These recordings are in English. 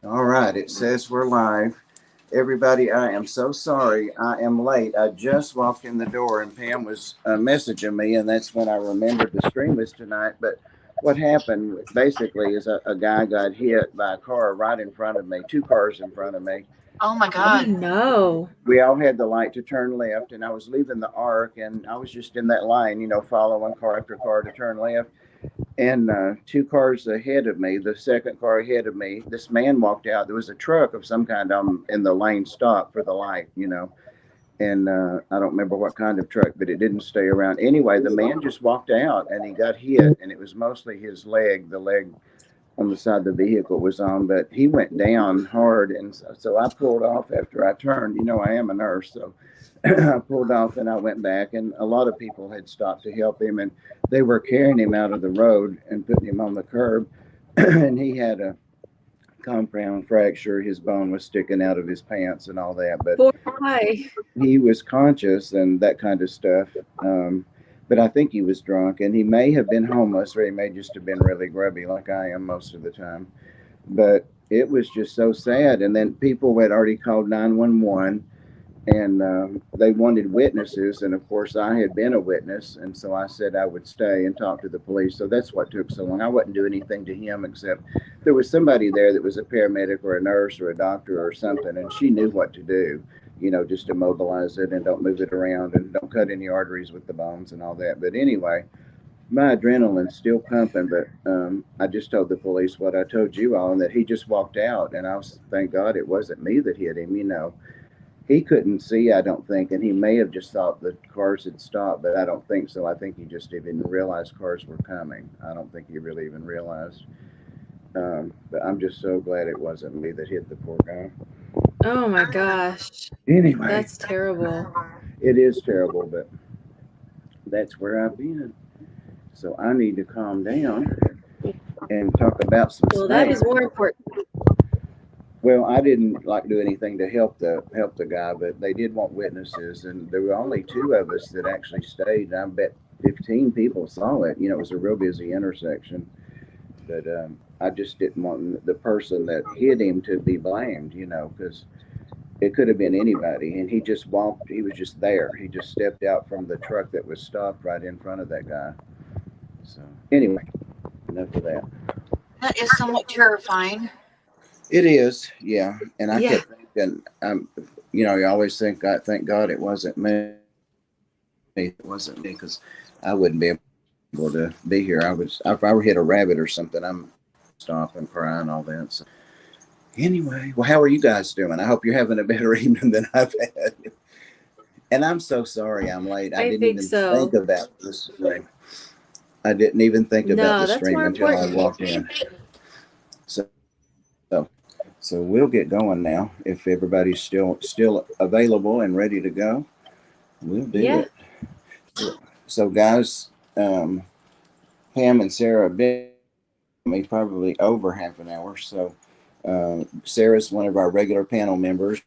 All right, it says we're live. Everybody, I am so sorry. I am late. I just walked in the door and Pam was messaging me, and that's when I remembered the stream was tonight. But what happened basically is a guy got hit by a car right in front of me, two cars in front of me. Oh my Oh God. no. We all had the light to turn left, and I was leaving the arc, and I was just in that line, following car after car to turn left. And two cars ahead of me, the second car ahead of me, this man walked out. There was a truck of some kind in the lane stop for the light. And I don't remember what kind of truck, but it didn't stay around. Anyway, the man just walked out and he got hit, and it was mostly his leg, the leg on the side the vehicle was on, but he went down hard. And so I pulled off after I turned. I am a nurse, so I pulled off and I went back, and a lot of people had stopped to help him, and they were carrying him out of the road and putting him on the curb. And he had a compound fracture. His bone was sticking out of his pants and all that, but Poor guy. he was conscious and that kind of stuff. But I think he was drunk, and he may have been homeless, or he may just have been really grubby like I am most of the time. But it was just so sad. And then people had already called 911, and they wanted witnesses. And of course, I had been a witness, and so I said I would stay and talk to the police. So that's what took so long. I wouldn't do anything to him, except there was somebody there that was a paramedic or a nurse or a doctor or something, and she knew what to do. Just immobilize it and don't move it around and don't cut any arteries with the bones and all that. But anyway, my adrenaline's still pumping, but I just told the police what I told you all, and that he just walked out. And thank God it wasn't me that hit him. He couldn't see, I don't think, and he may have just thought the cars had stopped, but I don't think so. I think he just didn't realize cars were coming. I don't think he really even realized. But I'm just so glad it wasn't me that hit the poor guy. Oh my gosh. Anyway, That's terrible. it is terrible, but that's where I've been. So I need to calm down and talk about some Well, that snakes. is more important. Well, I didn't like do anything to help the guy, but they did want witnesses, and there were only two of us that actually stayed. And I bet 15 people saw it. It was a real busy intersection, but I just didn't want the person that hit him to be blamed. Because it could have been anybody, and he just walked. He was just there. He just stepped out from the truck that was stopped right in front of that guy. So anyway, enough of that. That is somewhat terrifying. It is, yeah. And I Yeah. kept thinking, you always think, God, thank God it wasn't me. It wasn't me, because I wouldn't be able to be here. If I were hit a rabbit or something, I'm stop and cry and all that. So anyway, well, how are you guys doing? I hope you're having a better evening than I've had. And I'm so sorry I'm late. I I didn't think even think so. about this stream. I didn't even think about No, the that's stream more until I important. walked in. So So we'll get going now. If everybody's still available and ready to go, we'll do Yeah. it. So guys, Pam and Sarah have been with me probably over half an hour. So Sarah's one of our regular panel members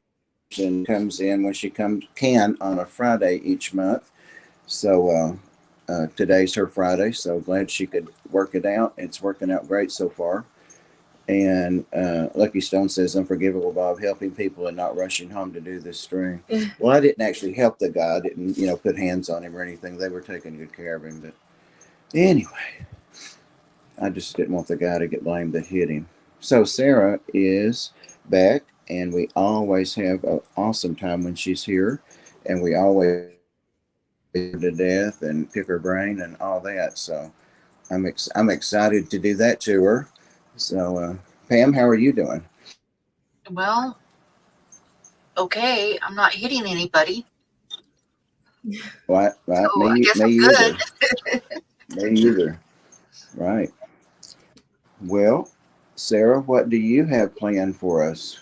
and comes in when she can on a Friday each month. So today's her Friday. So glad she could work it out. It's working out great so far. And Lucky Stone says, "Unforgivable, Bob, helping people and not rushing home to do this stream." Well, I didn't actually help the guy. I didn't, put hands on him or anything. They were taking good care of him. But anyway, I just didn't want the guy to get blamed that hit him. So Sarah is back, and we always have an awesome time when she's here. And we always her to death and pick her brain and all that. So I'm excited to do that to her. So, Pam, how are you doing? Well, okay. I'm not hitting anybody. Right, So right. I guess Me I'm either. good. Me either. Right. Well, Sarah, what do you have planned for us?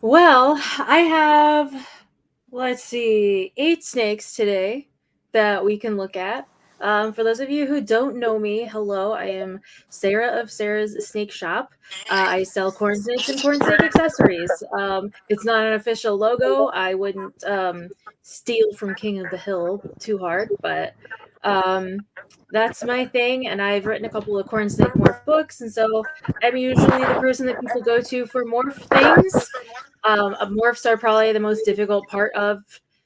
Well, I have, let's see, 8 snakes today that we can look at. For those of you who don't know me, hello, I am Sarah of Sarah's Snake Shop. I sell corn snakes and corn snake accessories. It's not an official logo. I wouldn't steal from King of the Hill too hard, but That's my thing, and I've written a couple of corn snake morph books, and so I'm usually the person that people go to for morph things. Morphs are probably the most difficult part of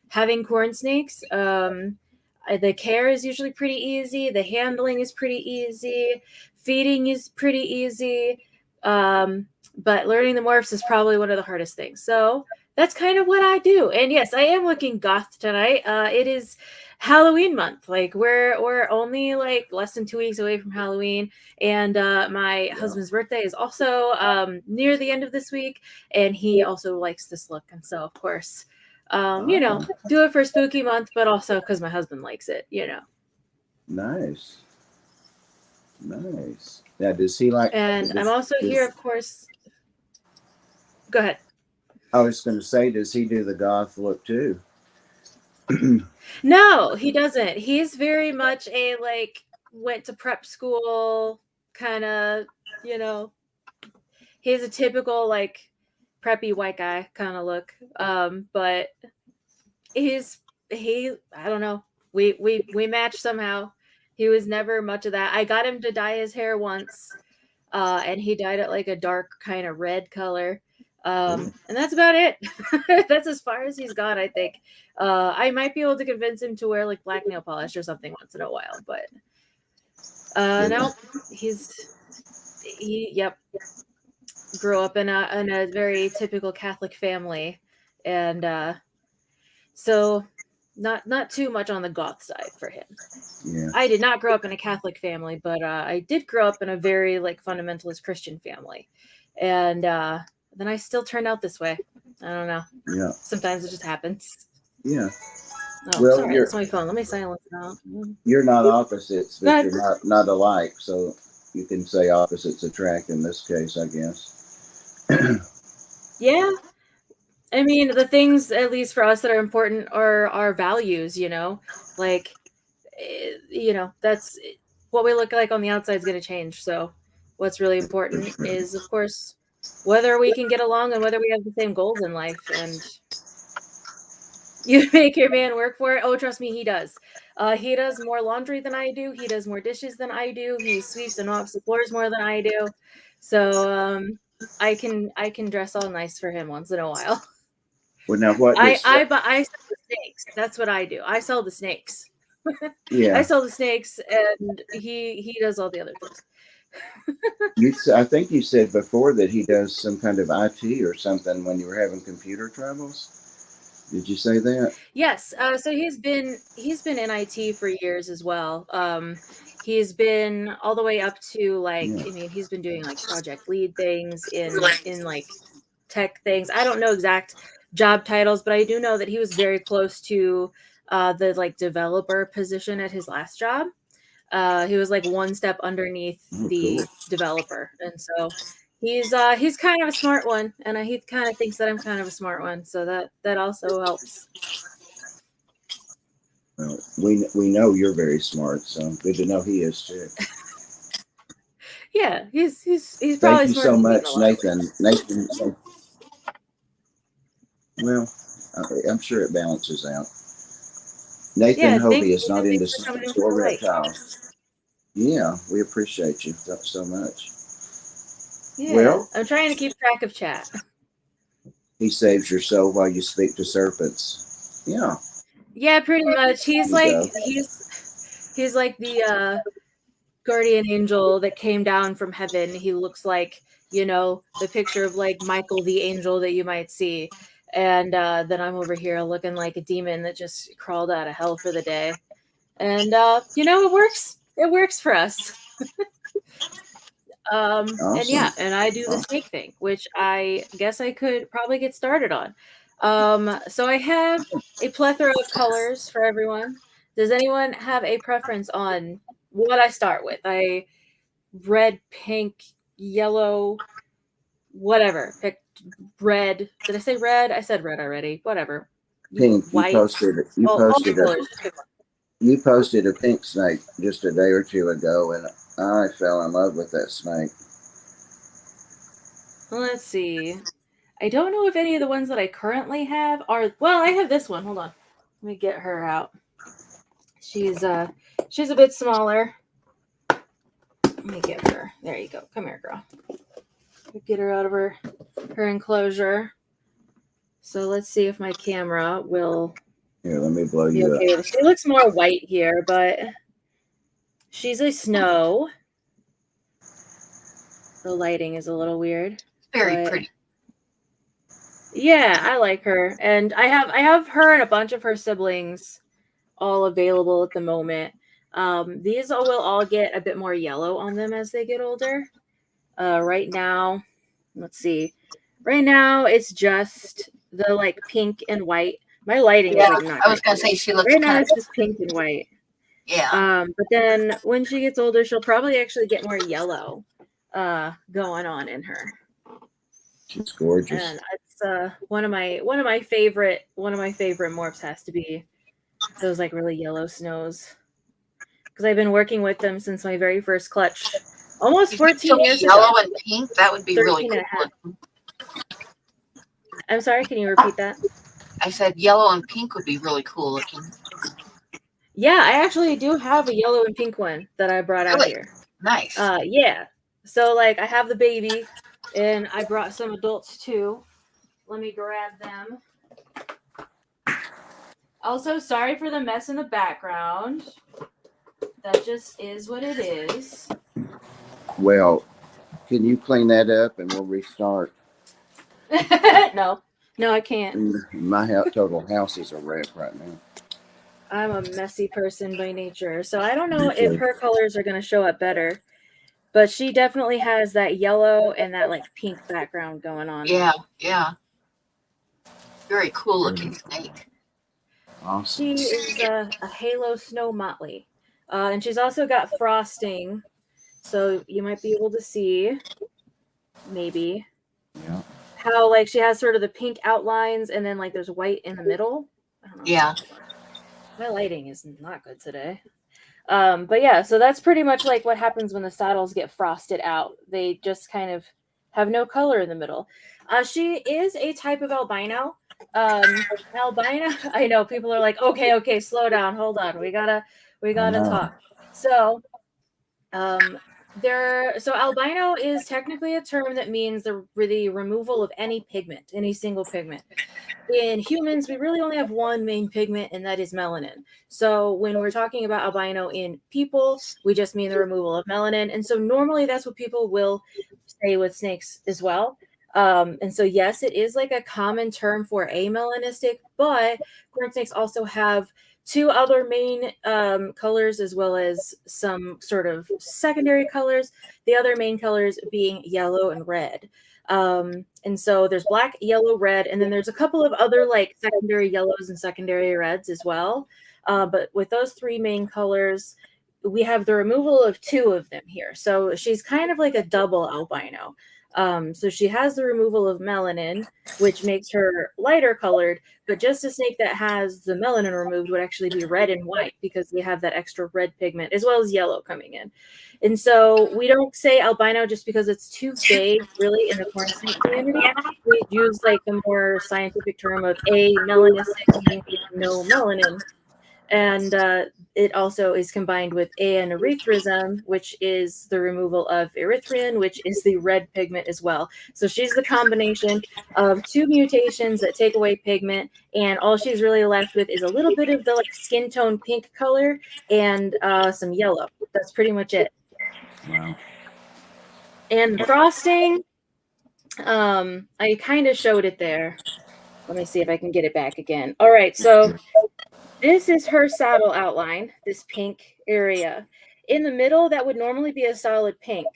having corn snakes. The care is usually pretty easy. The handling is pretty easy. Feeding is pretty easy. But learning the morphs is probably one of the hardest things. So that's kind of what I do. And yes, I am looking goth tonight. It is Halloween month. Like we're only like less than 2 weeks away from Halloween, and my husband's birthday is also near the end of this week, and he also likes this look, and so of course, do it for spooky month, but also because my husband likes it. Nice. Nice. Now, does he like? And I'm also here, of course. Go ahead. I was going to say, does he do the goth look too? No, he doesn't. He's very much a went to prep school kind of, he's a typical preppy white guy kind of look. But he I don't know. We match somehow. He was never much of that. I got him to dye his hair once, and he dyed it like a dark kind of red color. And that's about it. That's as far as he's gone, I think. I might be able to convince him to wear like black nail polish or something once in a while, but no, yep, grew up in a very typical Catholic family, and so not too much on the goth side for him. Yeah. I did not grow up in a Catholic family, but I did grow up in a very fundamentalist Christian family, and then I still turned out this way. I don't know. Yeah. Sometimes it just happens. Yeah. Oh, well, sorry, it's my phone. Let me silence it out. You're not opposites, but you're not alike. So you can say opposites attract in this case, I guess. Yeah. I mean, the things, at least for us, that are important are our values, that's what we look like on the outside is going to change. So what's really important is, of course, whether we can get along and whether we have the same goals in life. And you make your man work for it. Oh, trust me, he does. He does more laundry than I do. He does more dishes than I do. He sweeps and mops the floors more than I do. So I can dress all nice for him once in a while. Well, now what? I sell the snakes. That's what I do. I sell the snakes. Yeah. I sell the snakes, and he does all the other things. I think you said before that he does some kind of IT or something when you were having computer troubles. Did you say that? Yes. So he's been in IT for years as well. He's been all the way up to I mean, he's been doing project lead things in tech things. I don't know exact job titles, but I do know that he was very close to the developer position at his last job. He was one step underneath the developer, and so he's kind of a smart one, and he kind of thinks that I'm kind of a smart one, so that also helps. Well, we know you're very smart, so good to know he is too. Yeah, he's probably Thank you smart so much, Nathan. Well, I'm sure it balances out. Nathan Hovey is not into snakes or reptiles. Yeah, we appreciate you so much. Yeah, well, I'm trying to keep track of chat. He saves your soul while you speak to serpents. Yeah. Yeah, pretty much. He's he's like the guardian angel that came down from heaven. He looks like, the picture of Michael the angel that you might see. And then I'm over here looking like a demon that just crawled out of hell for the day. And it works. It works for us. Awesome. And yeah, and I do the snake thing, which I guess I could probably get started on. So I have a plethora of colors for everyone. Does anyone have a preference on what I start with? Red, pink, yellow, whatever. Pick red. Did I say red? I said red already. Whatever. Pink. White. You posted a pink snake just a day or two ago, and I fell in love with that snake. Let's see. I don't know if any of the ones that I currently have are. Well, I have this one. Hold on. Let me get her out. She's She's a bit smaller. Let me get her. There you go. Come here, girl. Get her out of her enclosure. So let's see if my camera will Here, let me blow be you okay up. with it. She looks more white here, but she's a snow. The lighting is a little weird. Very but pretty. Yeah, I like her. And I have her and a bunch of her siblings all available at the moment. These will all get a bit more yellow on them as they get older. Right now, let's see. Right now, it's just the like pink and white. My lighting is Yeah, like not I was great. gonna say she looks Right now, kind it's of, just pink and white. yeah. But then when she gets older, she'll probably actually get more yellow going on in her. She's gorgeous. And it's one of my favorite morphs has to be those like really yellow snows, because I've been working with them since my very first clutch almost If you 14 could years be yellow ago. and pink, that would be 13 really and a half. cool. I'm sorry, can you repeat that? I said yellow and pink would be really cool looking. Yeah, I actually do have a yellow and pink one that I brought out Really? here. Nice. Yeah. So like I have the baby and I brought some adults too. Let me grab them. Also, sorry for the mess in the background. That just is what it is. Well, can you clean that up and we'll restart? No, I can't. My total house is a wreck right now. I'm a messy person by nature, so I don't know if her colors are going to show up better, but she definitely has that yellow and that like pink background going on. Yeah. Very cool looking snake. Awesome. She is a halo snow motley, and she's also got frosting, so you might be able to see maybe Yeah. how like she has sort of the pink outlines and then like there's white in the middle. I don't know. Yeah. My lighting is not good today. But yeah, so that's pretty much like what happens when the saddles get frosted out. They just kind of have no color in the middle. She is a type of albino. Albino, I know people are like, okay, slow down, hold on. We gotta talk. So so albino is technically a term that means the removal of any pigment, any single pigment. In humans, we really only have one main pigment, and that is melanin. So when we're talking about albino in people, we just mean the removal of melanin. And so normally that's what people will say with snakes as well. And so yes, it is like a common term for amelanistic, but corn snakes also have two other main colors as well as some sort of secondary colors. The other main colors being yellow and red. And so there's black, yellow, red, and then there's a couple of other like secondary yellows and secondary reds as well. But with those three main colors, we have the removal of two of them here. So she's kind of like a double albino. So she has the removal of melanin, which makes her lighter colored, but just a snake that has the melanin removed would actually be red and white because they have that extra red pigment as well as yellow coming in. And so we don't say albino just because it's too vague, really, in the corn snake community. We use like the more scientific term of amelanistic, meaning no melanin. And it also is combined with anerythrism, which is the removal of erythrin, which is the red pigment as well. So she's the combination of two mutations that take away pigment, and all she's really left with is a little bit of the like skin tone pink color and some yellow. That's pretty much it. Wow. And frosting, I kind of showed it there. Let me see if I can get it back again. All right, so this is her saddle outline, this pink area. In the middle, that would normally be a solid pink,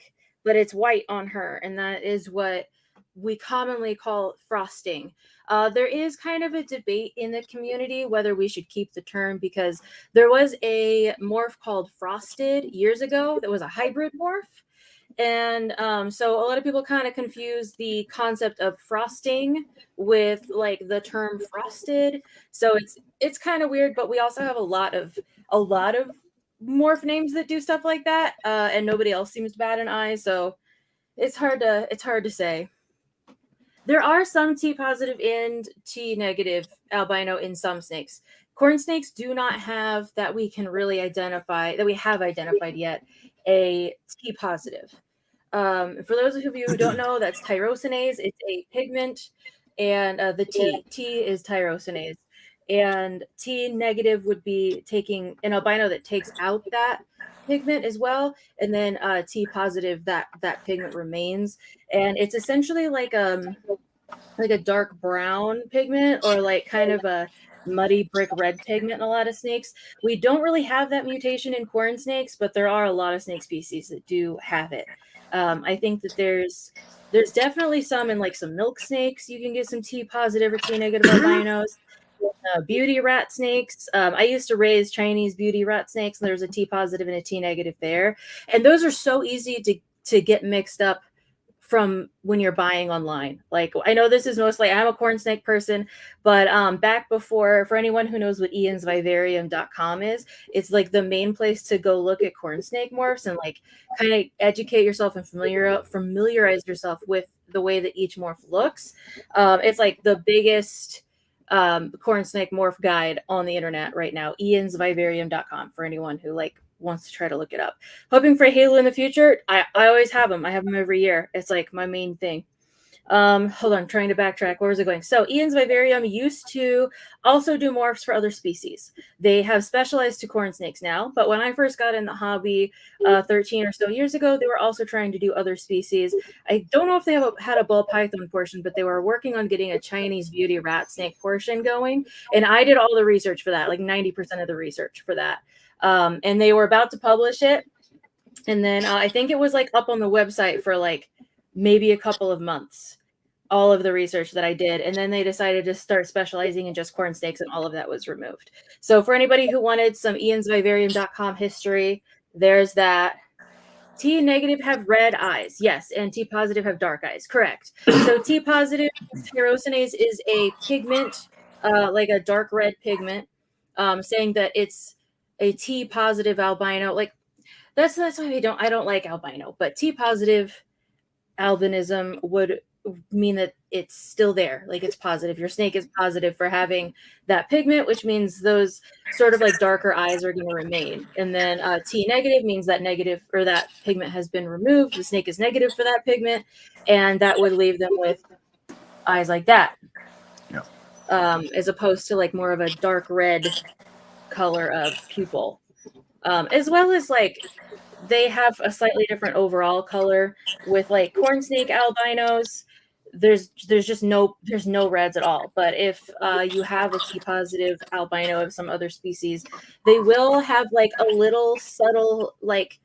but it's white on her, and that is what we commonly call frosting. There is kind of a debate in the community whether we should keep the term, because there was a morph called frosted years ago that was a hybrid morph. And so a lot of people kind of confuse the concept of frosting with like the term frosted. So it's kind of weird, but we also have a lot of morph names that do stuff like that, and nobody else seems to bat an eye. So it's hard to say. There are some T positive and T negative albino in some snakes. corn snakes do not have that we can really identify, that we have identified yet, a T positive. For those of you who don't know, that's tyrosinase. It's a pigment, and the T is tyrosinase. And T negative would be taking an albino that takes out that pigment as well, and then T positive, that pigment remains. And it's essentially like a dark brown pigment, or like kind of a muddy brick red pigment in a lot of snakes. We don't really have that mutation in corn snakes, but there are a lot of snake species that do have it. I think that there's definitely some in like some milk snakes. You can get some T positive or T negative albinos. Beauty rat snakes. I used to raise Chinese beauty rat snakes, and there's a T positive and a T negative there. And those are so easy to get mixed up from when you're buying online. Like, I know this is mostly, I'm a corn snake person, but back before, for anyone who knows what iansvivarium.com is, it's like the main place to go look at corn snake morphs and like kind of educate yourself and familiarize yourself with the way that each morph looks. It's like the biggest corn snake morph guide on the internet right now, iansvivarium.com, for anyone who like wants to try to look it up. Hoping for a halo in the future. I always have them. I have them every year. It's like my main thing. Hold on, trying to backtrack. Where was it going? So Ian's Vivarium used to also do morphs for other species. They have specialized to corn snakes now, but when I first got in the hobby 13 or so years ago, they were also trying to do other species. I don't know if they had a ball python portion, but they were working on getting a Chinese beauty rat snake portion going. And I did all the research for that, like 90% of the research for that. And they were about to publish it. And then I think it was like up on the website for like maybe a couple of months, all of the research that I did. And then they decided to start specializing in just corn snakes, and all of that was removed. So for anybody who wanted some iansvivarium.com history, there's that. T negative have red eyes. Yes. And T positive have dark eyes. Correct. So T positive tyrosinase is a pigment, like a dark red pigment, saying that it's a T positive albino. Like that's why I don't like albino, but T positive albinism would mean that it's still there, like it's positive. Your snake is positive for having that pigment, which means those sort of like darker eyes are going to remain. And then T negative means that negative, or that pigment has been removed. The snake is negative for that pigment, and that would leave them with eyes like that. Yeah. As opposed to like more of a dark red color of pupil, as well as like they have a slightly different overall color. With like corn snake albinos, there's no reds at all. But if you have a T positive albino of some other species, they will have like a little subtle like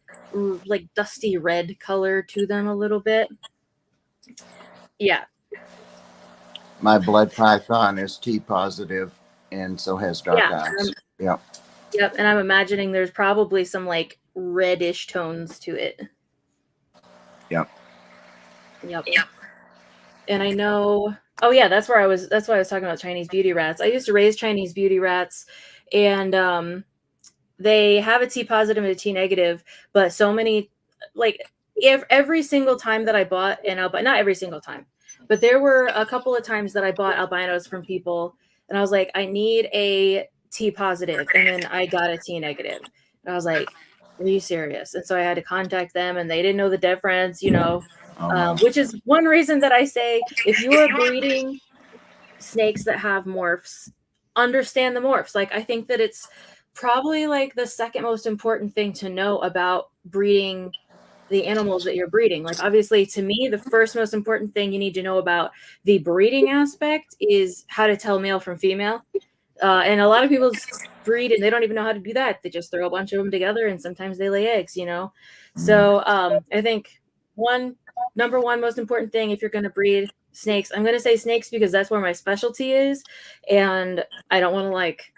dusty red color to them a little bit. Yeah. My blood python is T positive, and so has dark eyes. Yep. Yep. And I'm imagining there's probably some like reddish tones to it. Yep. And I know, oh yeah, that's why I was talking about Chinese beauty rats. I used to raise Chinese beauty rats, and they have a T positive and a T negative, but so many, like if every single time that I bought an albino, not every single time, but there were a couple of times that I bought albinos from people, and I was like, I need a T positive, and then I got a T negative. And I was like, are you serious? And so I had to contact them, and they didn't know the difference, you know, which is one reason that I say, if you are breeding snakes that have morphs, understand the morphs. Like, I think that it's probably like the second most important thing to know about breeding the animals that you're breeding. Like, obviously, to me, the first most important thing you need to know about the breeding aspect is how to tell male from female. And a lot of people breed and they don't even know how to do that. They just throw a bunch of them together, and sometimes they lay eggs, you know? So I think number one most important thing, if you're going to breed snakes, I'm going to say snakes because that's where my specialty is. And I don't want to like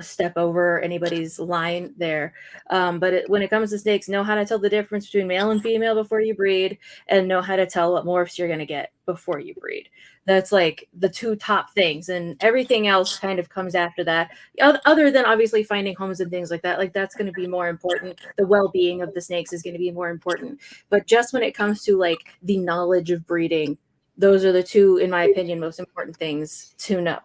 step over anybody's line there. But when it comes to snakes, know how to tell the difference between male and female before you breed, and know how to tell what morphs you're going to get before you breed. That's like the two top things, and everything else kind of comes after that, other than obviously finding homes and things like that. Like, that's going to be more important. The well-being of the snakes is going to be more important. But just when it comes to like the knowledge of breeding, those are the two, in my opinion, most important things to know.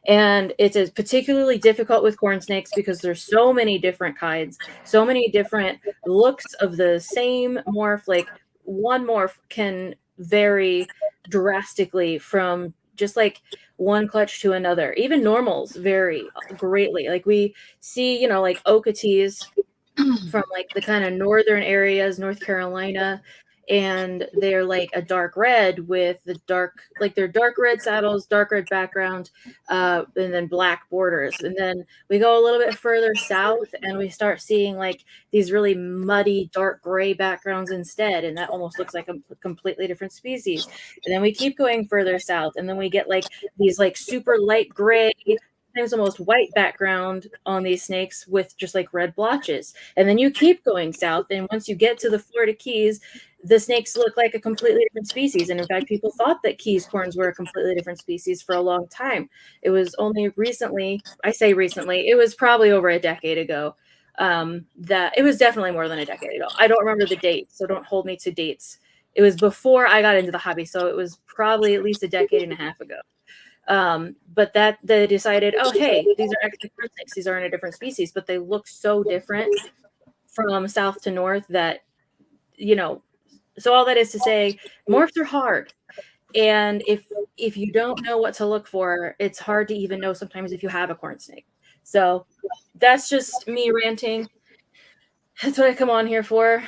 And it is particularly difficult with corn snakes because there's so many different kinds, so many different looks of the same morph. Like one morph can vary drastically from just like one clutch to another. Even normals vary greatly. Like we see, like okatees from like the kind of northern areas, North Carolina, and they're like a dark red with the dark, like they're dark red saddles, dark red background, and then black borders. And then we go a little bit further south and we start seeing like these really muddy, dark gray backgrounds instead. And that almost looks like a completely different species. And then we keep going further south and then we get like these like super light gray, sometimes almost white background on these snakes with just like red blotches. And then you keep going south, and once you get to the Florida Keys, the snakes look like a completely different species. And in fact, people thought that Keys corns were a completely different species for a long time. It was only recently, I say recently, it was probably over a decade ago. That it was definitely more than a decade ago. I don't remember the date, so don't hold me to dates. It was before I got into the hobby, so it was probably at least a decade and a half ago. But that they decided, oh, hey, these are actually corn snakes. These are in a different species, but they look so different from south to north that, so all that is to say, morphs are hard. And if you don't know what to look for, it's hard to even know sometimes if you have a corn snake. So that's just me ranting. That's what I come on here for.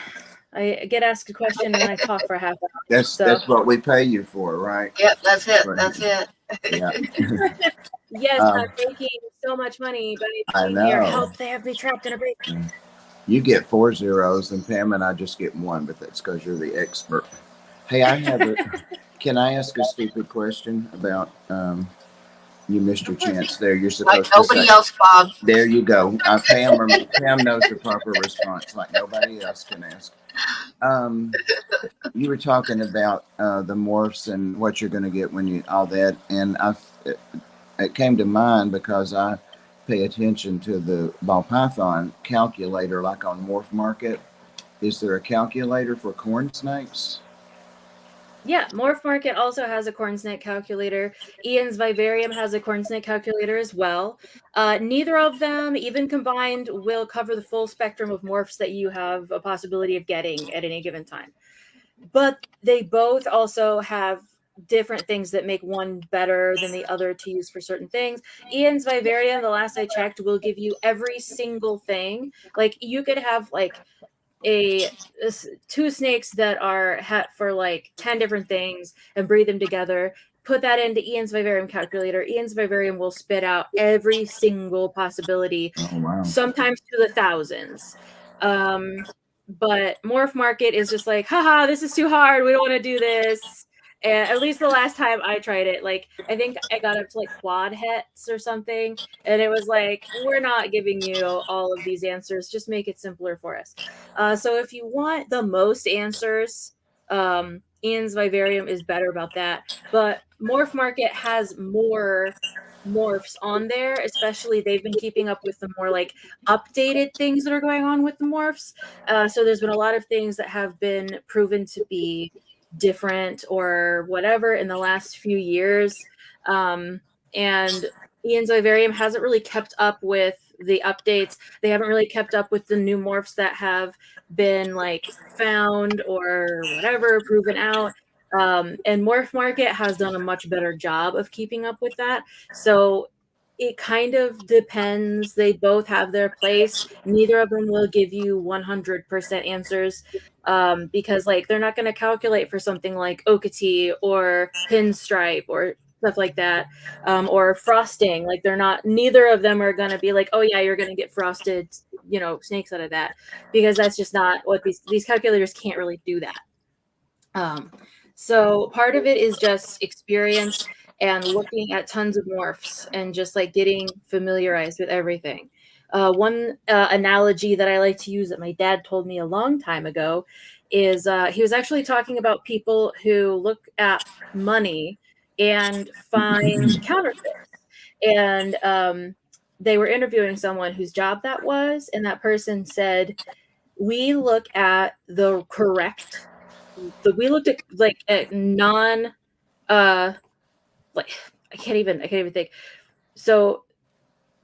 I get asked a question and I talk for a half hour. That's what we pay you for, right? Yep, that's it. That's it. Yeah. Yes, I'm making so much money by being here. Help, they have me trapped in a basement. You get 4 zeros, and Pam and I just get 1, but that's because you're the expert. Hey, can I ask a stupid question about you missed your chance there. You're supposed like nobody else, Bob. There you go. Pam knows the proper response, like nobody else can ask. You were talking about the morphs and what you're going to get when you all that, and it came to mind because I pay attention to the ball python calculator, like on Morph Market. Is there a calculator for corn snakes? Yeah, Morph Market also has a corn snake calculator. Ian's Vivarium has a corn snake calculator as well. Neither of them, even combined, will cover the full spectrum of morphs that you have a possibility of getting at any given time. But they both also have different things that make one better than the other to use for certain things. Ian's Vivarium, the last I checked, will give you every single thing. Like you could have like two snakes that are for like 10 different things and breed them together, put that into Ian's Vivarium calculator. Ian's Vivarium will spit out every single possibility, sometimes to the thousands. But Morph Market is just like, haha, this is too hard, we don't want to do this. And at least the last time I tried it, like I think I got up to like quad hets or something, and it was like, we're not giving you all of these answers, just make it simpler for us. So if you want the most answers, Ian's Vivarium is better about that. But Morph Market has more morphs on there, especially they've been keeping up with the more like updated things that are going on with the morphs. So there's been a lot of things that have been proven to be different or whatever in the last few years. And Ian's Vivarium hasn't really kept up with the updates. They haven't really kept up with the new morphs that have been like found or whatever, proven out. And Morph Market has done a much better job of keeping up with that. So it kind of depends. They both have their place. Neither of them will give you 100% answers, because like they're not going to calculate for something like Okatee or Pinstripe or stuff like that, or frosting. Like neither of them are going to be like, oh yeah, you're going to get frosted, snakes out of that, because that's just not what these calculators can't really do that. So part of it is just experience and looking at tons of morphs and just like getting familiarized with everything. One analogy that I like to use that my dad told me a long time ago is he was actually talking about people who look at money and find counterfeits. And they were interviewing someone whose job that was, and that person said, we look at the correct, we looked at like at non like I can't even think. So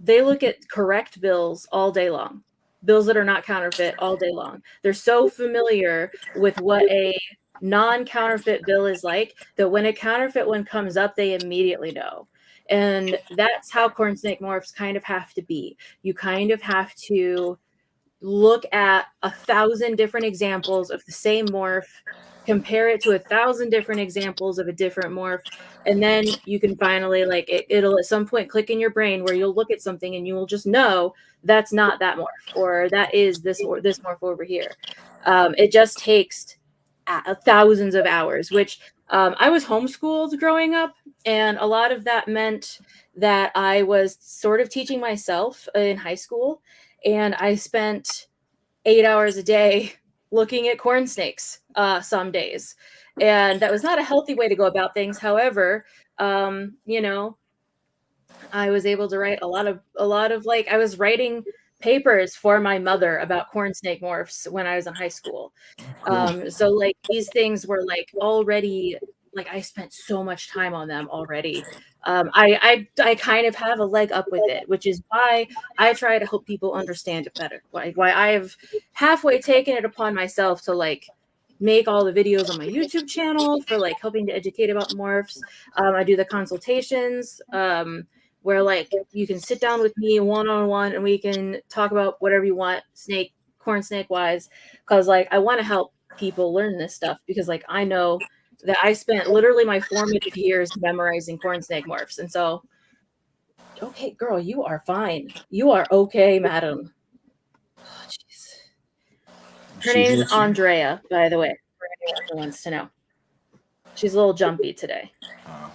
they look at correct bills all day long, bills that are not counterfeit all day long. They're so familiar with what a non-counterfeit bill is like that when a counterfeit one comes up, they immediately know. And that's how corn snake morphs kind of have to be. You kind of have to look at 1,000 different examples of the same morph, compare it to 1,000 different examples of a different morph, and then you can finally it'll at some point click in your brain where you'll look at something and you will just know that's not that morph, or that is this morph over here. It just takes thousands of hours, which I was homeschooled growing up, and a lot of that meant that I was sort of teaching myself in high school, and I spent 8 hours a day looking at corn snakes some days, and that was not a healthy way to go about things. However, you know, I was able to write a lot of I was writing papers for my mother about corn snake morphs when I was in high school. Cool. So like these things were like already, like I spent so much time on them already. I kind of have a leg up with it, which is why I try to help people understand it better. Why I've halfway taken it upon myself to like make all the videos on my YouTube channel for like helping to educate about morphs. I do the consultations where like you can sit down with me one on one and we can talk about whatever you want, corn snake wise, because like I want to help people learn this stuff, because like I know that I spent literally my formative years memorizing corn snake morphs. And so, okay, girl, you are fine. You are okay, madam. Oh, jeez. Her She name is hits you. Andrea, by the way, for anyone who wants to know. She's a little jumpy today. Oh.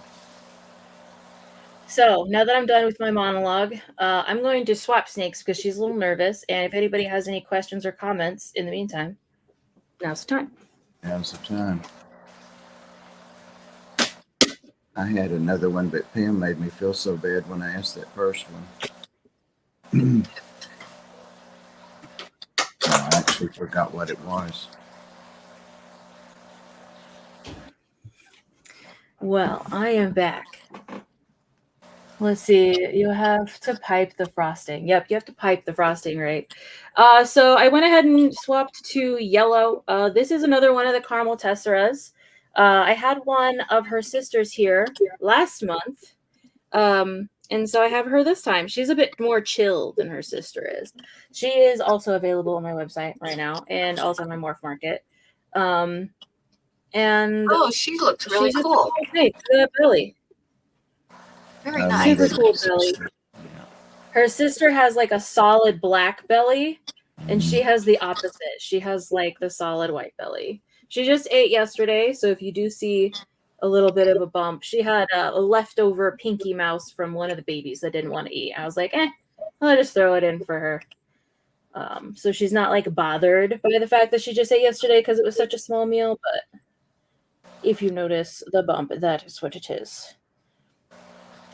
So now that I'm done with my monologue, I'm going to swap snakes because she's a little nervous. And if anybody has any questions or comments in the meantime, now's the time. Now's the time. I had another one, but Pam made me feel so bad when I asked that first one. I actually forgot what it was. Well, I am back. Let's see. You have to pipe the frosting. Yep, you have to pipe the frosting, right? So I went ahead and swapped to yellow. This is another one of the caramel tesseras. I had one of her sisters here last month. And so I have her this time. She's a bit more chill than her sister is. She is also available on my website right now and also on my Morph Market. And Oh, she looks really she's just cool. a cool snake. The belly. Very I nice. Super remember cool that belly. sister. Her sister has like a solid black belly, and she Mhm. has the opposite. She has like the solid white belly. She just ate yesterday, so if you do see a little bit of a bump, she had a leftover pinky mouse from one of the babies that didn't want to eat. I was like, I'll just throw it in for her. So she's not like bothered by the fact that she just ate yesterday because it was such a small meal. But if you notice the bump, that is what it is.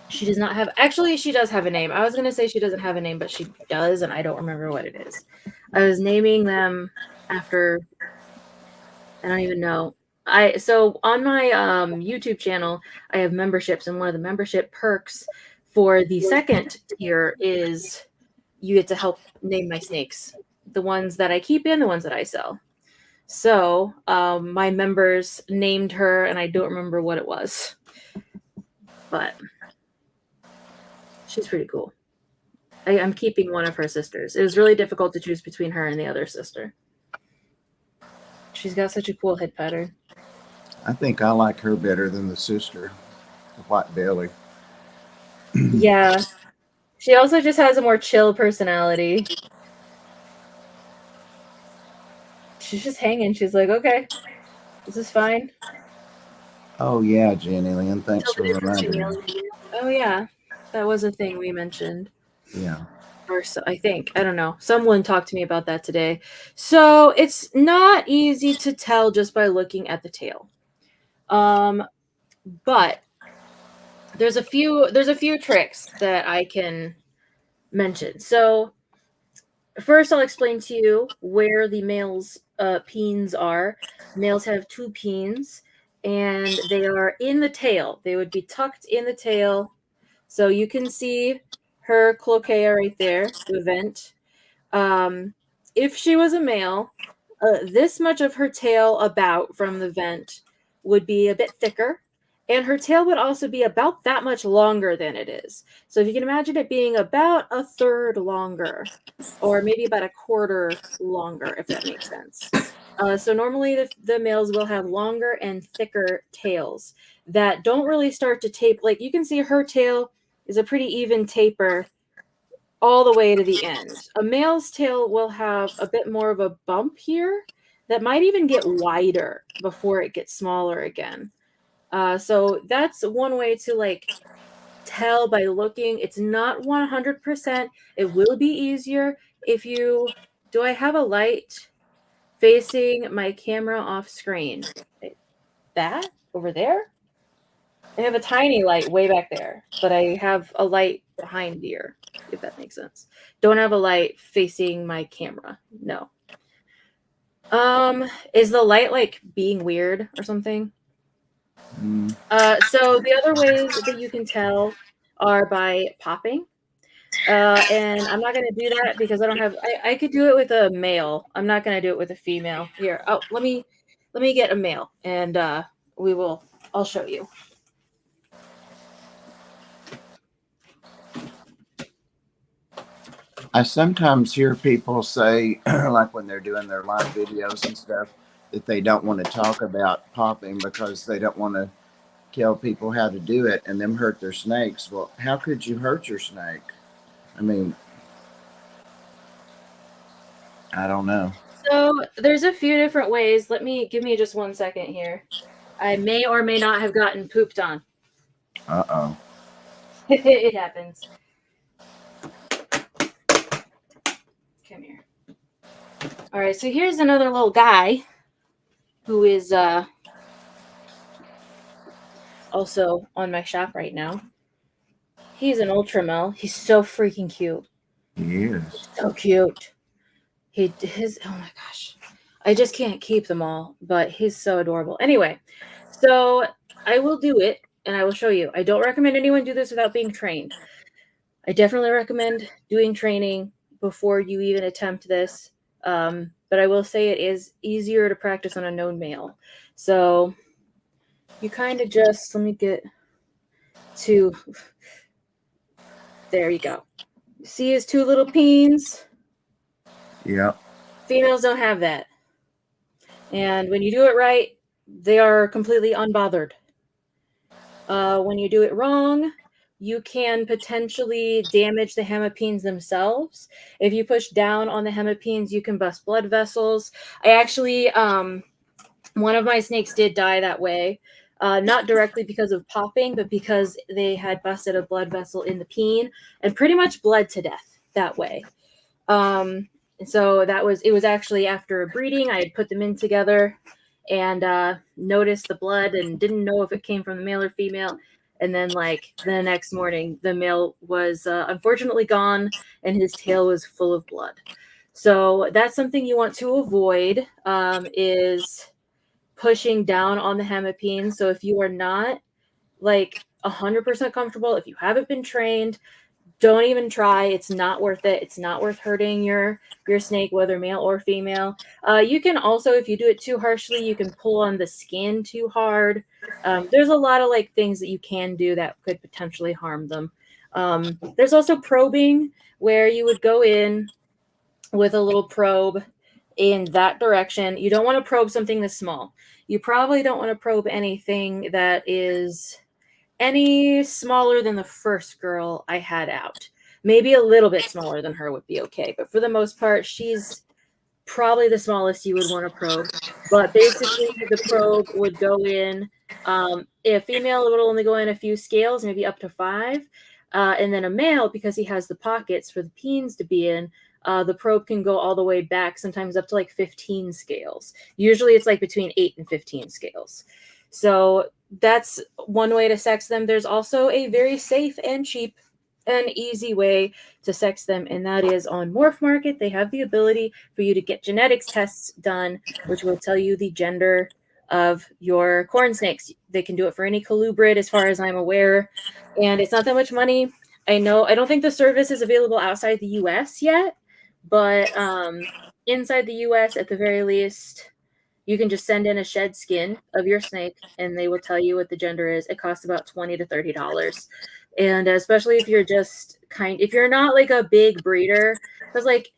She does not have, actually, she does have a name. I was going to say she doesn't have a name, but she does, and I don't remember what it is. I was naming them after, I don't even know. So on my YouTube channel, I have memberships, and one of the membership perks for the second tier is you get to help name my snakes, the ones that I keep and the ones that I sell. So my members named her, and I don't remember what it was, but she's pretty cool. I'm keeping one of her sisters. It was really difficult to choose between her and the other sister. She's got such a cool head pattern. I think I like her better than the sister, the white belly. Yeah. She also just has a more chill personality. She's just hanging. She's like, okay, this is fine. Oh yeah, Jenny Lynn, thanks Tell for the difference between reminding yellow me. and blue. Oh yeah, that was a thing we mentioned. Yeah. Or so, I think. I don't know. Someone talked to me about that today. So it's not easy to tell just by looking at the tail. But there's a few tricks that I can mention. So first, I'll explain to you where the male's peens are. Males have two peens, and they are in the tail. They would be tucked in the tail, So you can see her cloacaea right there, the vent. If she was a male, this much of her tail about from the vent would be a bit thicker, and her tail would also be about that much longer than it is. So if you can imagine it being about a third longer, or maybe about a quarter longer, if that makes sense. So normally the males will have longer and thicker tails that don't really start to tape. Like you can see her tail is a pretty even taper all the way to the end. A male's tail will have a bit more of a bump here that might even get wider before it gets smaller again. So that's one way to like tell by looking. It's not 100%. It will be easier if you. Do I have a light facing my camera off screen? That over there? I have a tiny light way back there, but I have a light behind here, if that makes sense. Don't have a light facing my camera. No. Is the light like being weird or something? So the other ways that you can tell are by popping. And I'm not gonna do that because I don't have I could do it with a male. I'm not gonna do it with a female. Here, oh let me get a male and I'll show you. I sometimes hear people say, like when they're doing their live videos and stuff, that they don't want to talk about popping because they don't want to tell people how to do it and them hurt their snakes. Well, how could you hurt your snake? I mean, I don't know. So there's a few different ways. Give me just 1 second here. I may or may not have gotten pooped on. Uh-oh. It happens. Come here. All right, so here's another little guy who is also on my shop right now. He's an ultramel. He's so freaking cute. He is. So cute. Oh my gosh. I just can't keep them all, but he's so adorable. Anyway, so I will do it and I will show you. I don't recommend anyone do this without being trained. I definitely recommend doing training before you even attempt this. But I will say it is easier to practice on a known male. So you kind of just, let me get to, there you go. See his two little peens? Yep. Females don't have that. And when you do it right, they are completely unbothered. When you do it wrong, you can potentially damage the hemipenes themselves. If you push down on the hemipenes, you can bust blood vessels. I actually, one of my snakes did die that way. Not directly because of popping, but because they had busted a blood vessel in the peen and pretty much bled to death that way. And so it was actually after breeding. I had put them in together and noticed the blood and didn't know if it came from the male or female. And then like the next morning, the male was unfortunately gone and his tail was full of blood. So that's something you want to avoid is pushing down on the hemipenes. So if you are not like 100% comfortable, if you haven't been trained, don't even try. It's not worth it. It's not worth hurting your snake, whether male or female. You can also, if you do it too harshly, you can pull on the skin too hard. There's a lot of like things that you can do that could potentially harm them. There's also probing, where you would go in with a little probe in that direction. You don't want to probe something this small. You probably don't want to probe anything that is any smaller than the first girl I had out. Maybe a little bit smaller than her would be okay. But for the most part, she's probably the smallest you would want to probe. But basically, the probe would go in. A female would only go in a few scales, maybe up to 5. And then a male, because he has the pockets for the peens to be in, the probe can go all the way back, sometimes up to like 15 scales. Usually it's like between 8 and 15 scales. So that's one way to sex them. There's also a very safe and cheap and easy way to sex them, and that is on Morph Market. They have the ability for you to get genetics tests done, which will tell you the gender of your corn snakes. They can do it for any colubrid, as far as I'm aware, and it's not that much money. I don't think the service is available outside the US yet, but inside the US, at the very least, you can just send in a shed skin of your snake and they will tell you what the gender is. It costs about $20 to $30. And especially if you're just if you're not like a big breeder, because like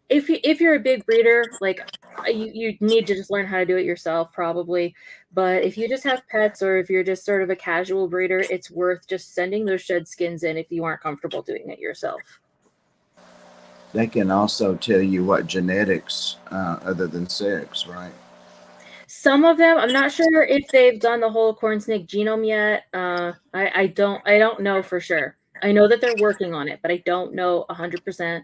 if you're a big breeder, like you need to just learn how to do it yourself probably. But if you just have pets or if you're just sort of a casual breeder, it's worth just sending those shed skins in if you aren't comfortable doing it yourself. They can also tell you what genetics other than sex, right? Some of them, I'm not sure if they've done the whole corn snake genome yet. I don't know for sure. I know that they're working on it, but I don't know 100%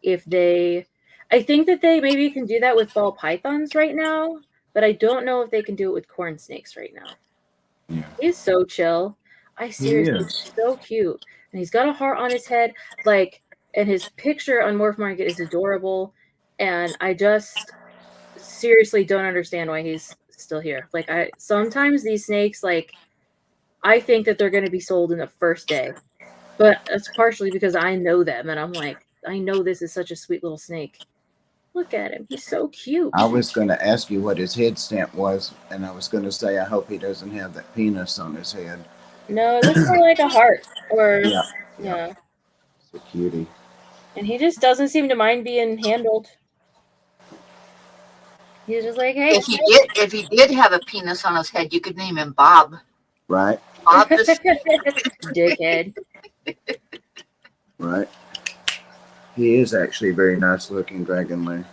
if they. I think that they maybe can do that with ball pythons right now, but I don't know if they can do it with corn snakes right now. Yeah. He's so chill. Seriously, he's so cute, and he's got a heart on his head, like, and his picture on Morph Market is adorable, and I just seriously don't understand why he's still here. Like, I sometimes these snakes, like, I think that they're going to be sold in the first day, but it's partially because I know them and I'm like, I know this is such a sweet little snake. Look at him, he's so cute. I was going to ask you what his head stamp was, and I was going to say I hope he doesn't have that penis on his head. No, it looks more like a heart, or yeah. It's a cutie. And he just doesn't seem to mind being handled. He's just like, hey. If he did have a penis on his head, you could name him Bob. Right. Bob Dickhead. Right. He is actually very nice looking, Dragon Lee.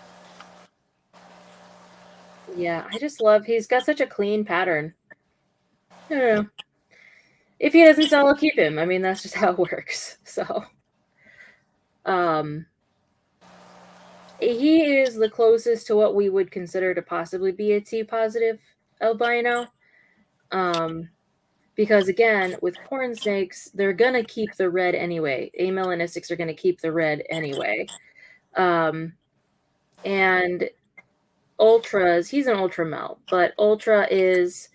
Yeah, I just love, he's got such a clean pattern. I don't know. If he doesn't sell, I'll keep him. I mean, that's just how it works. So, he is the closest to what we would consider to possibly be a T positive albino. Because again, with corn snakes, they're gonna keep the red anyway. Amelanistics are gonna keep the red anyway. And ultras, he's an ultra male, but ultra is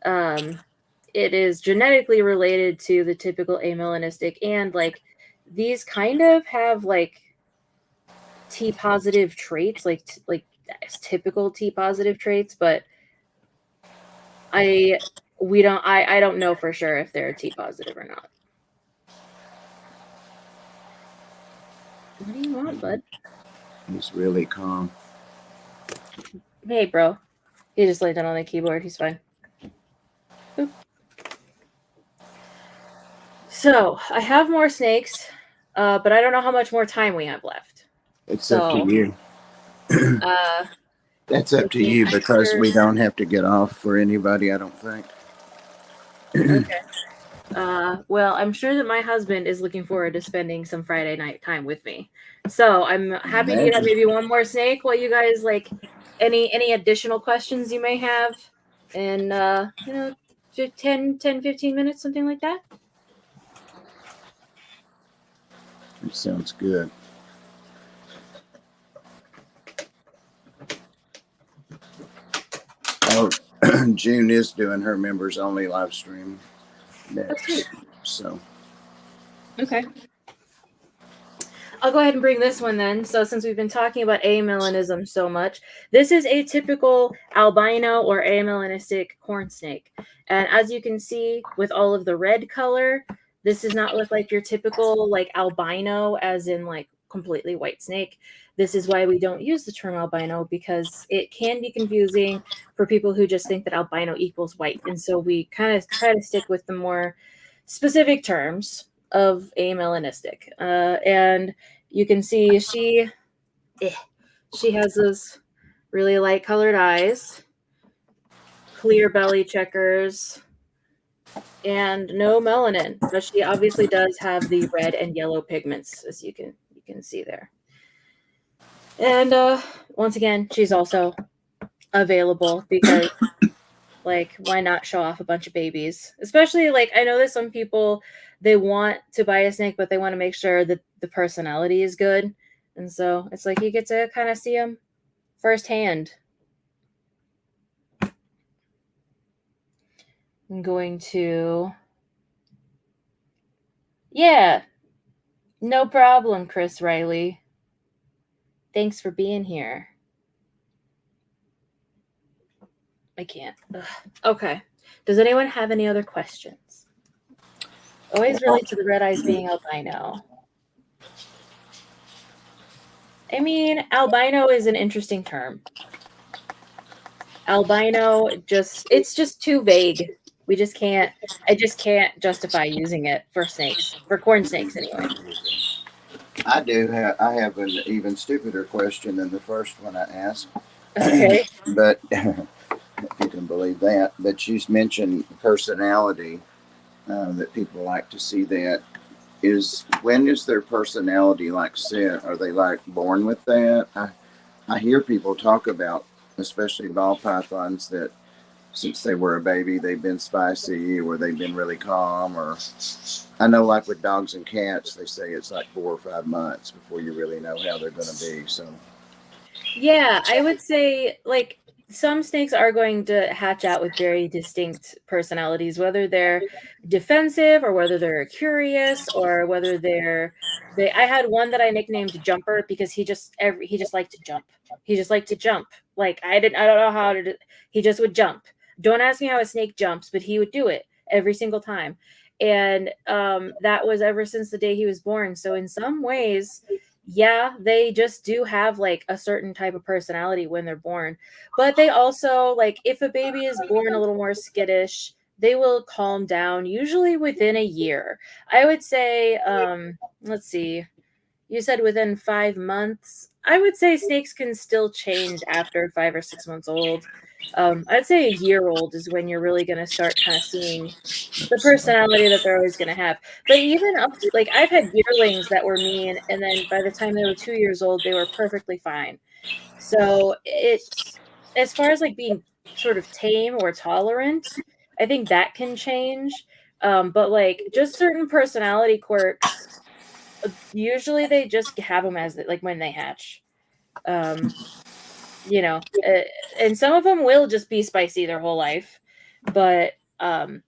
it is genetically related to the typical amelanistic, and like these kind of have like T positive traits, like typical T positive traits, but I don't know for sure if they're T positive or not. What do you want, bud? He's really calm. Hey, bro. He just laid down on the keyboard. He's fine. Boop. So, I have more snakes, but I don't know how much more time we have left. It's up to you. That's up to you because we don't have to get off for anybody, I don't think. Okay. Well, I'm sure that my husband is looking forward to spending some Friday night time with me. So I'm happy to get maybe one more snake while you guys like any additional questions you may have in 10, 15 minutes, something like that. It sounds good. Oh, June is doing her members only live stream next. So okay. I'll go ahead and bring this one then. So since we've been talking about amelanism so much, this is a typical albino or amelanistic corn snake. And as you can see with all of the red color, this does not look like your typical like albino as in like completely white snake. This is why we don't use the term albino, because it can be confusing for people who just think that albino equals white. And so we kind of try to stick with the more specific terms of amelanistic. And you can see she has those really light colored eyes, clear belly checkers, and no melanin, but she obviously does have the red and yellow pigments, as you can see there. And once again, she's also available because like, why not show off a bunch of babies? Especially like, I know that some people, they want to buy a snake, but they want to make sure that the personality is good. And so it's like you get to kind of see them firsthand. I'm going to. Yeah, no problem, Chris Riley. Thanks for being here. I can't. Ugh. Okay. Does anyone have any other questions? Always relate to the red eyes being albino. I mean, albino is an interesting term. Albino it's just too vague. I just can't justify using it for snakes, for corn snakes anyway. I have an even stupider question than the first one I asked. Okay. But if you can believe that, but she's mentioned personality, that people like to see that. When is their personality like set? Are they like born with that? I hear people talk about, especially ball pythons, that since they were a baby, they've been spicy or they've been really calm. Or I know, like with dogs and cats, they say it's like 4 or 5 months before you really know how they're going to be. So, Yeah, I would say like some snakes are going to hatch out with very distinct personalities, whether they're defensive or whether they're curious or whether they I had one that I nicknamed Jumper because he just liked to jump. He just liked to jump. Like I don't know how to he just would jump. Don't ask me how a snake jumps, but he would do it every single time. And that was ever since the day he was born. So in some ways, yeah, they just do have like a certain type of personality when they're born. But they also, like, if a baby is born a little more skittish, they will calm down usually within a year. I would say, let's see, you said within 5 months. I would say snakes can still change after 5 or 6 months old. I'd say a year old is when you're really going to start kind of seeing the personality that they're always going to have. But even up to, like, I've had yearlings that were mean, and then by the time they were 2 years old, they were perfectly fine. So it's, as far as like being sort of tame or tolerant, I think that can change. But like just certain personality quirks, usually they just have them as like when they hatch. Um, you know, and some of them will just be spicy their whole life, but I'd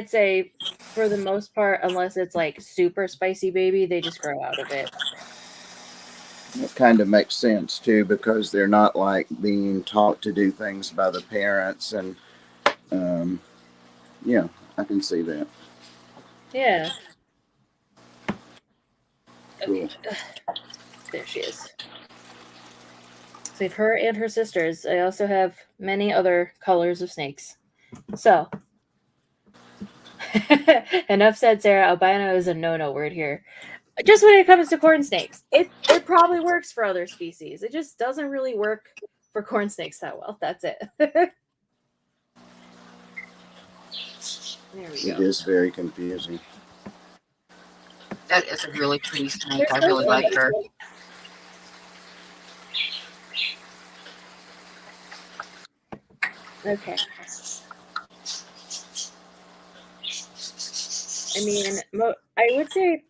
say for the most part, unless it's like super spicy baby, they just grow out of it. it kind of makes sense too, because they're not like being taught to do things by the parents. And yeah, I can see that. Yeah. Cool. Okay. There she is. So we have her and her sisters. I also have many other colors of snakes. So enough said, Sarah. Albino is a no-no word here. Just when it comes to corn snakes, it probably works for other species. It just doesn't really work for corn snakes that well. That's it. There we It go. is very confusing. That is a really pretty snake. They're I so really like pretty. her. Okay. I mean, I would say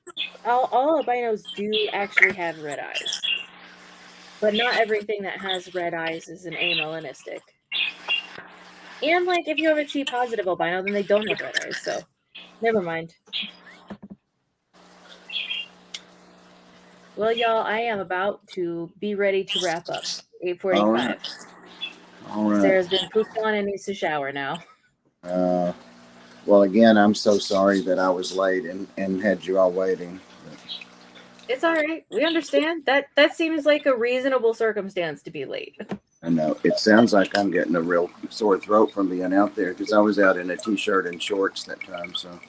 all albinos do actually have red eyes, but not everything that has red eyes is an amelanistic. And like, if you have a T positive albino, then they don't have red eyes. So, never mind. Well, y'all, I am about to be ready to wrap up. 8:45. All right. All right. Sarah's been pooped on and needs to shower now. Well, again, I'm so sorry that I was late and had you all waiting. It's all right. We understand. That seems like a reasonable circumstance to be late. I know it sounds like I'm getting a real sore throat from being out there because I was out in a t-shirt and shorts that time. So,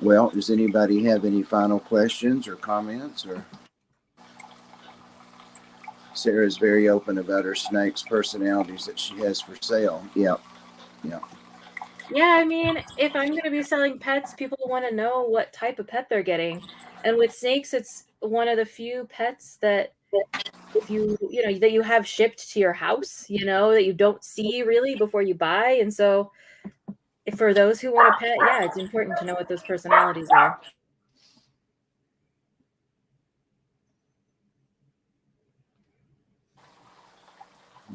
well, does anybody have any final questions or comments? Or Sarah's very open about her snakes' personalities that she has for sale. Yep. Yeah, I mean, if I'm going to be selling pets, people want to know what type of pet they're getting. And with snakes, it's one of the few pets that if that you have shipped to your house, that you don't see really before you buy. And so for those who want a pet, yeah, it's important to know what those personalities are.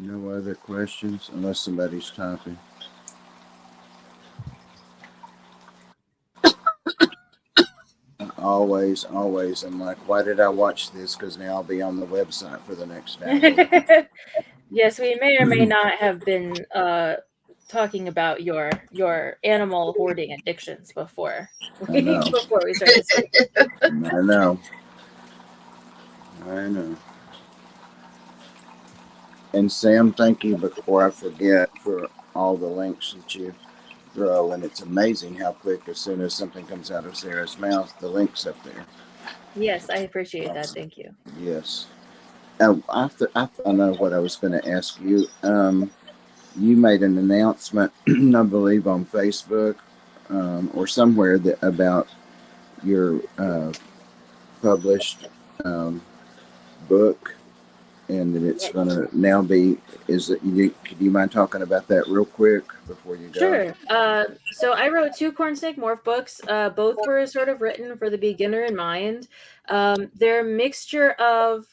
No other questions unless somebody's typing. Always, always. I'm like, why did I watch this? Because now I'll be on the website for the next download. Yes, we may or may not have been talking about your animal hoarding addictions before I know. before we started this. I know. I know. And Sam, thank you before I forget for all the links that you throw. And it's amazing how quick, as soon as something comes out of Sarah's mouth, the link's up there. Yes, I appreciate that. Awesome. Thank you. Yes. I know what I was going to ask you. You made an announcement, I believe, on Facebook or somewhere about your published book, and that it's going to now be. Could you mind talking about that real quick before you go? Sure. So I wrote 2 Corn Snake Morph books. Both were sort of written for the beginner in mind. They're a mixture of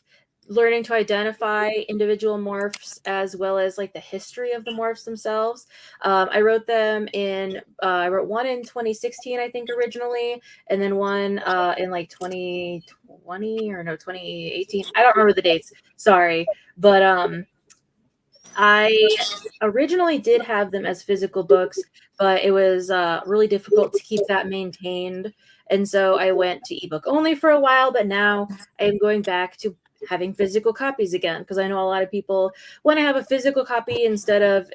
learning to identify individual morphs as well as like the history of the morphs themselves. I wrote them in. I wrote one in 2016, I think, originally, and then one in like 2020 or no 2018. I don't remember the dates. Sorry, but I originally did have them as physical books, but it was really difficult to keep that maintained. And so I went to ebook only for a while, but now I am going back to having physical copies again because I know a lot of people want to have a physical copy instead of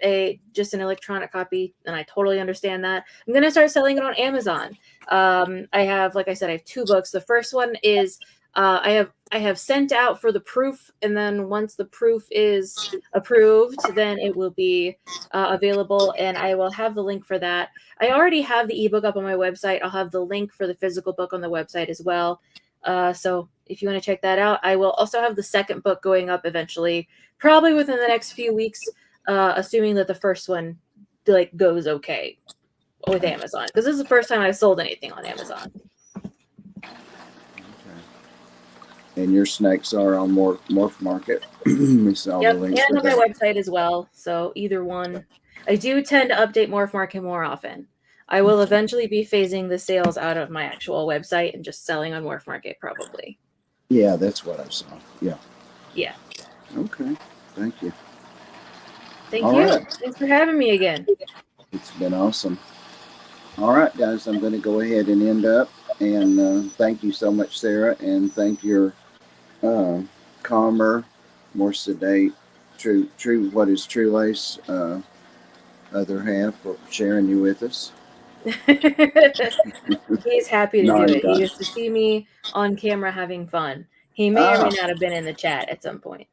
just an electronic copy, and I totally understand that. I'm going to start selling it on Amazon. I have, like I said, I have 2 books. The first one is I have sent out for the proof, and then once the proof is approved, then it will be available, and I will have the link for that. I already have the ebook up on my website. I'll have the link for the physical book on the website as well. So if you want to check that out, I will also have the second book going up eventually, probably within the next few weeks, assuming that the first one goes okay with Amazon, because this is the first time I've sold anything on Amazon. And your snakes are on Morph Market. We saw Yep, the links and for on my that. website as well. So either one. I do tend to update Morph Market more often. I will eventually be phasing the sales out of my actual website and just selling on Morph Market probably. Yeah, that's what I saw. Yeah. Yeah. Okay. Thank you. Thank All you. right. Thanks for having me again. It's been awesome. All right, guys, I'm going to go ahead and end up. And thank you so much, Sarah. And thank your calmer, more sedate, what is True Lace other half for sharing you with us. He's happy to No, do you it. He got gets to see me on camera having fun. He may or may not have been in the chat at some point.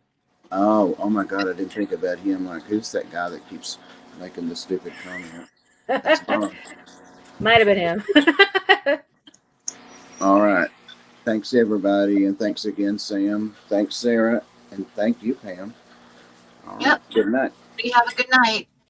Oh my God, I didn't think about him. Like, who's that guy that keeps making the stupid comment? That's Mohr. Might have been him. All right. Thanks, everybody. And thanks again, Sam. Thanks, Sarah. And thank you, Pam. All right. Yep. Good night. You have a good night.